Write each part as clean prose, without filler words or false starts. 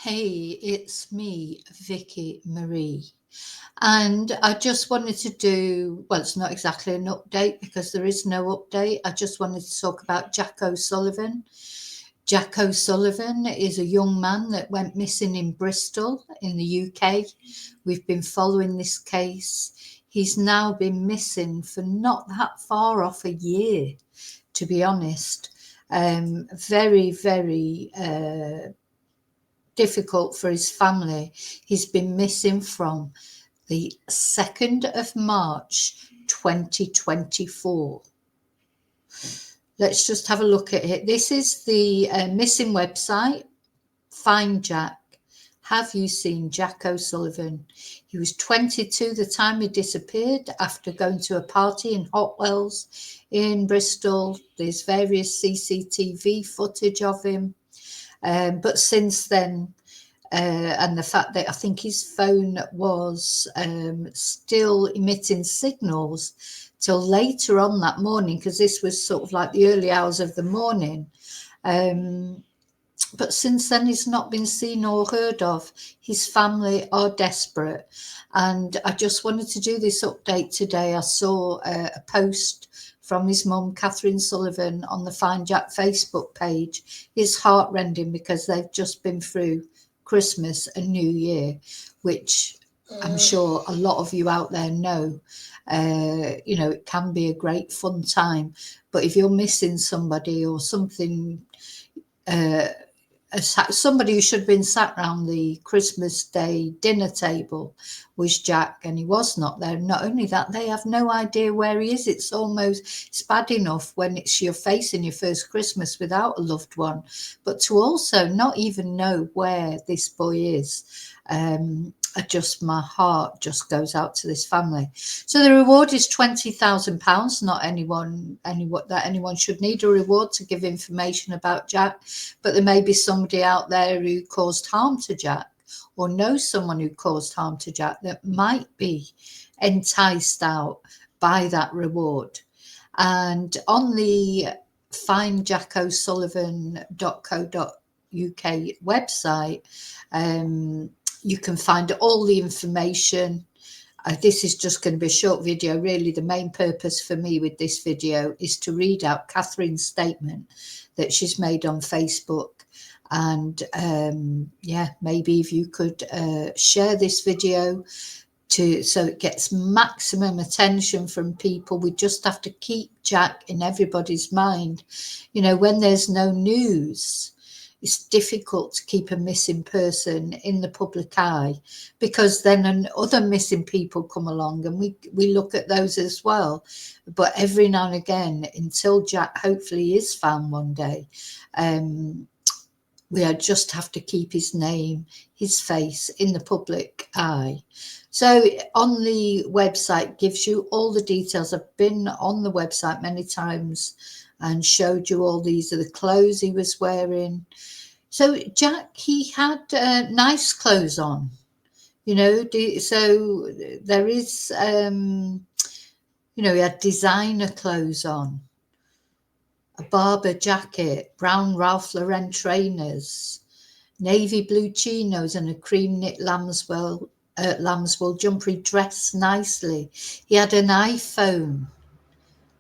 Hey, it's me, Vicky Marie. And I just wanted to do, well, it's not exactly an update because there is no update. I just wanted to talk about Jack O'Sullivan. Jack O'Sullivan is a young man that went missing in Bristol in the UK. We've been following this case. He's now been missing for not that far off a year, to be honest. Very, very difficult for his family. He's been missing from the 2nd of March 2024. Let's just have a look at it. This is the missing website. Find Jack. Have you seen Jack O'Sullivan? He was 22 the time he disappeared after going to a party in Hotwells in Bristol. There's various CCTV footage of him. But since then, and the fact that I think his phone was still emitting signals till later on that morning, because this was sort of like the early hours of the morning. But since then, he's not been seen or heard of. His family are desperate. And I just wanted to do this update today. I saw a post from his mum, Catherine Sullivan, on the Find Jack Facebook page. It's heartrending because they've just been through Christmas and New Year, which I'm sure a lot of you out there know. It can be a great fun time. But if you're missing somebody or something, somebody who should have been sat around the Christmas Day dinner table was Jack, and he was not there. Not only that, they have no idea where he is. It's bad enough when it's your facing your first Christmas without a loved one, but to also not even know where this boy is. My heart just goes out to this family. So the reward is £20,000. Not anyone should need a reward to give information about Jack, but there may be somebody out there who caused harm to Jack or knows someone who caused harm to Jack that might be enticed out by that reward. And on the findjackosullivan.co.uk website, you can find all the information. This is just going to be a short video. Really, the main purpose for me with this video is to read out Catherine's statement that she's made on Facebook. And maybe if you could share this video so it gets maximum attention from people. We just have to keep Jack in everybody's mind. When there's no news, it's difficult to keep a missing person in the public eye, because then other missing people come along and we look at those as well. But every now and again, until Jack hopefully is found one day, we just have to keep his name, his face in the public eye. So on the website gives you all the details. I've been on the website many times and showed you all these are the clothes he was wearing. So Jack, he had nice clothes on, so there is, he had designer clothes on, a Barber jacket, brown Ralph Lauren trainers, navy blue chinos and a cream knit lambswool jumper. He dressed nicely. He had an iPhone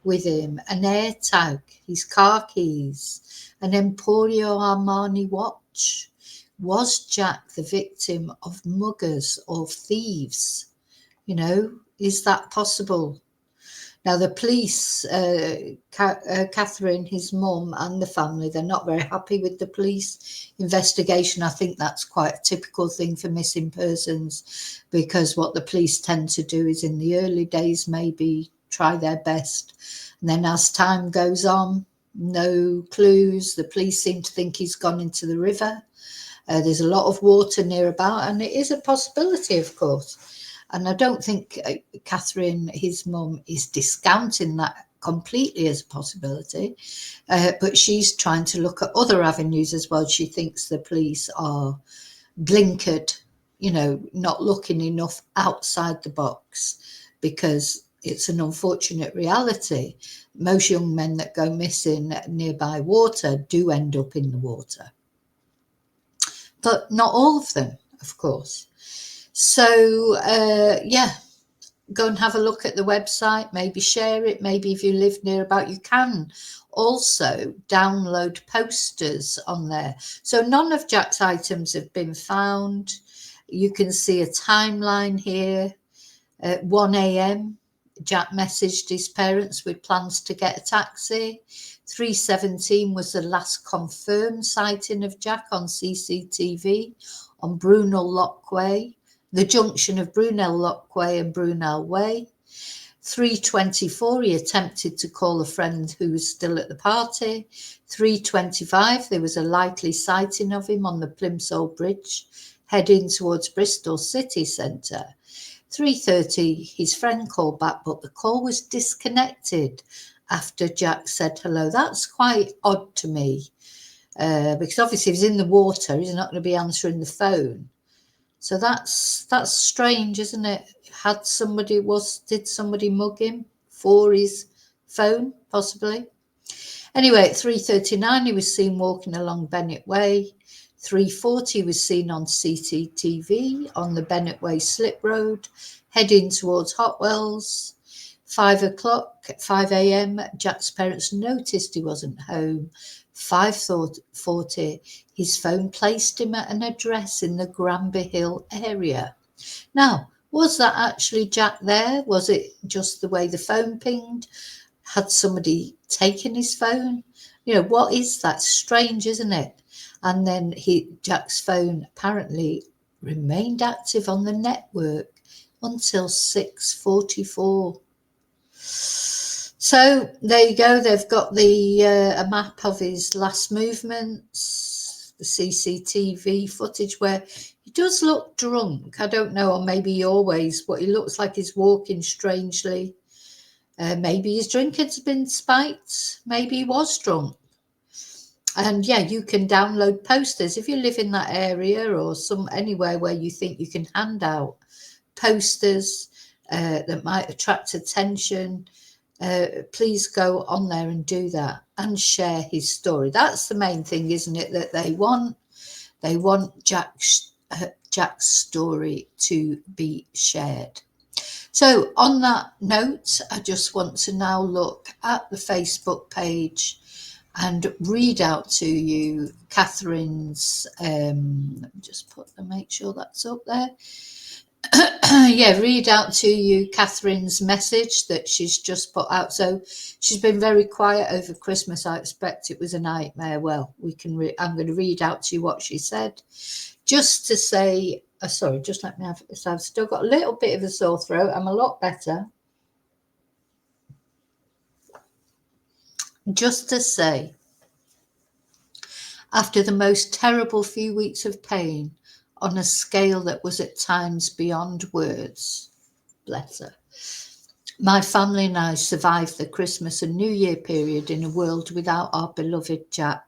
with him, an AirTag, his car keys, an Emporio Armani watch. Was Jack the victim of muggers or thieves? Is that possible? Now, the police, Catherine, his mum, and the family, they're not very happy with the police investigation. I think that's quite a typical thing for missing persons, because what the police tend to do is in the early days maybe try their best. And then as time goes on, no clues. The police seem to think he's gone into the river. There's a lot of water near about, and it is a possibility, of course. And I don't think Catherine, his mum, is discounting that completely as a possibility, but she's trying to look at other avenues as well. She thinks the police are blinkered, not looking enough outside the box, because it's an unfortunate reality. Most young men that go missing nearby water do end up in the water. but not all of them, of course. So, yeah, go and have a look at the website, maybe share it. Maybe if you live near about, you can also download posters on there. So none of Jack's items have been found. You can see a timeline here. At 1 a.m., Jack messaged his parents with plans to get a taxi. 3:17 was the last confirmed sighting of Jack on CCTV on Brunel Lock Way, the junction of Brunel Lock Way and Brunel Way. 3:24, he attempted to call a friend who was still at the party. 3:25, there was a likely sighting of him on the Plimsoll Bridge, heading towards Bristol city centre. 3:30, his friend called back, but the call was disconnected after Jack said hello. That's quite odd to me, because obviously if he's in the water, he's not going to be answering the phone. So that's strange, isn't it? Did somebody mug him for his phone, possibly? Anyway, at 3:39, he was seen walking along Bennett Way. 3:40 was seen on CCTV on the Bennett Way slip road, heading towards Hotwells. 5 a.m, Jack's parents noticed he wasn't home. 5:40, his phone placed him at an address in the Granby Hill area. Now, was that actually Jack there? Was it just the way the phone pinged? Had somebody taken his phone? You know, what is that? Strange, isn't it? And then Jack's phone apparently remained active on the network until 6:44. So there you go. They've got a map of his last movements, the CCTV footage where he does look drunk. I don't know, or maybe he always, but he looks like he's walking strangely. Maybe his drink has been spiked. Maybe he was drunk. And yeah, you can download posters if you live in that area or anywhere where you think you can hand out posters that might attract attention. Please go on there and do that and share his story. That's the main thing, isn't it, that they want? They want Jack's story to be shared. So on that note, I just want to now look at the Facebook page and read out to you Catherine's, let me just make sure that's up there. Yeah, read out to you Catherine's message that she's just put out. So she's been very quiet over Christmas. I expect it was a nightmare. Well, I'm going to read out to you what she said. Just to say, sorry, just let me have this. I've still got a little bit of a sore throat. I'm a lot better. Just to say, after the most terrible few weeks of pain, on a scale that was at times beyond words, bless her, my family and I survived the Christmas and New Year period in a world without our beloved Jack.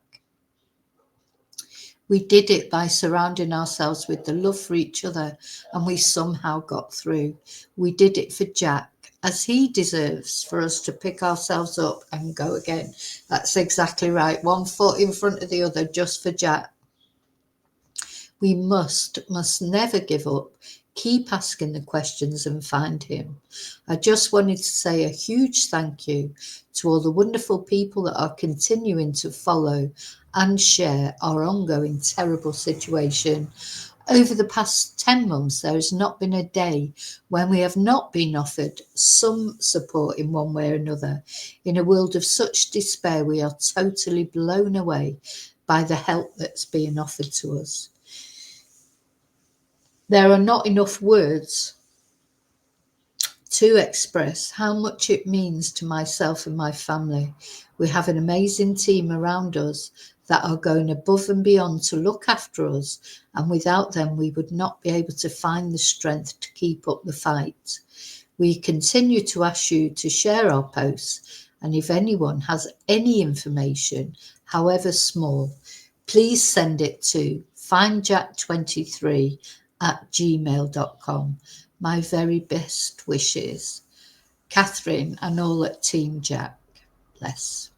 We did it by surrounding ourselves with the love for each other, and we somehow got through. We did it for Jack, as he deserves for us to pick ourselves up and go again. That's exactly right. One foot in front of the other, just for Jack. We must never give up. Keep asking the questions and find him. I just wanted to say a huge thank you to all the wonderful people that are continuing to follow and share our ongoing terrible situation. Over the past 10 months, there has not been a day when we have not been offered some support in one way or another. In a world of such despair, we are totally blown away by the help that's being offered to us. There are not enough words to express how much it means to myself and my family. We have an amazing team around us that are going above and beyond to look after us, and without them we would not be able to find the strength to keep up the fight. We continue to ask you to share our posts, and if anyone has any information, however small, please send it to findjack23@gmail.com. My very best wishes. Catherine and all at Team Jack. Bless.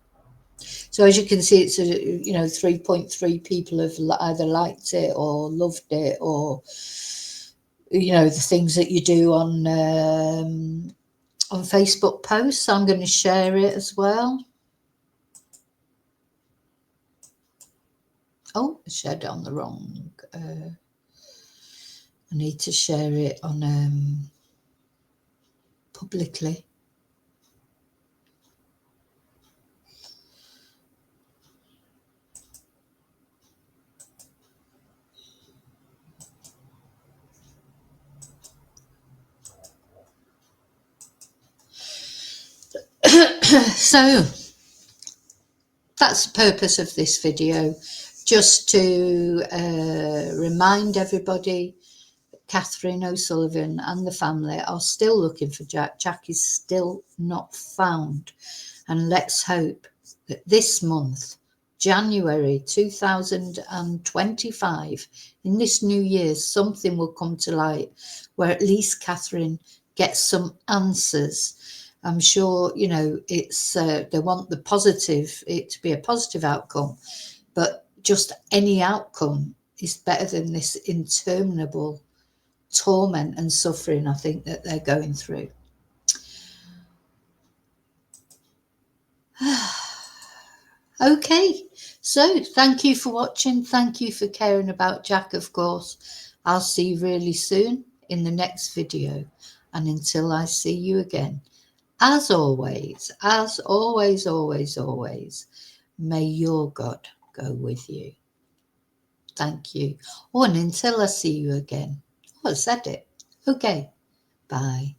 So as you can see, it's 3.3 people have either liked it or loved it, or the things that you do on Facebook posts. I'm going to share it as well. Oh, I shared it on the wrong. I need to share it on publicly. So that's the purpose of this video, just to remind everybody Catherine O'Sullivan and the family are still looking for Jack. Jack is still not found. And let's hope that this month, January 2025, in this new year, something will come to light where at least Catherine gets some answers. I'm sure, it's they want it to be a positive outcome, but just any outcome is better than this interminable torment and suffering, I think, that they're going through. Okay, so thank you for watching. Thank you for caring about Jack, of course. I'll see you really soon in the next video. And until I see you again, as always, always, may your God go with you. Thank you. Oh, and until I see you again. Oh, I said it. Okay, bye.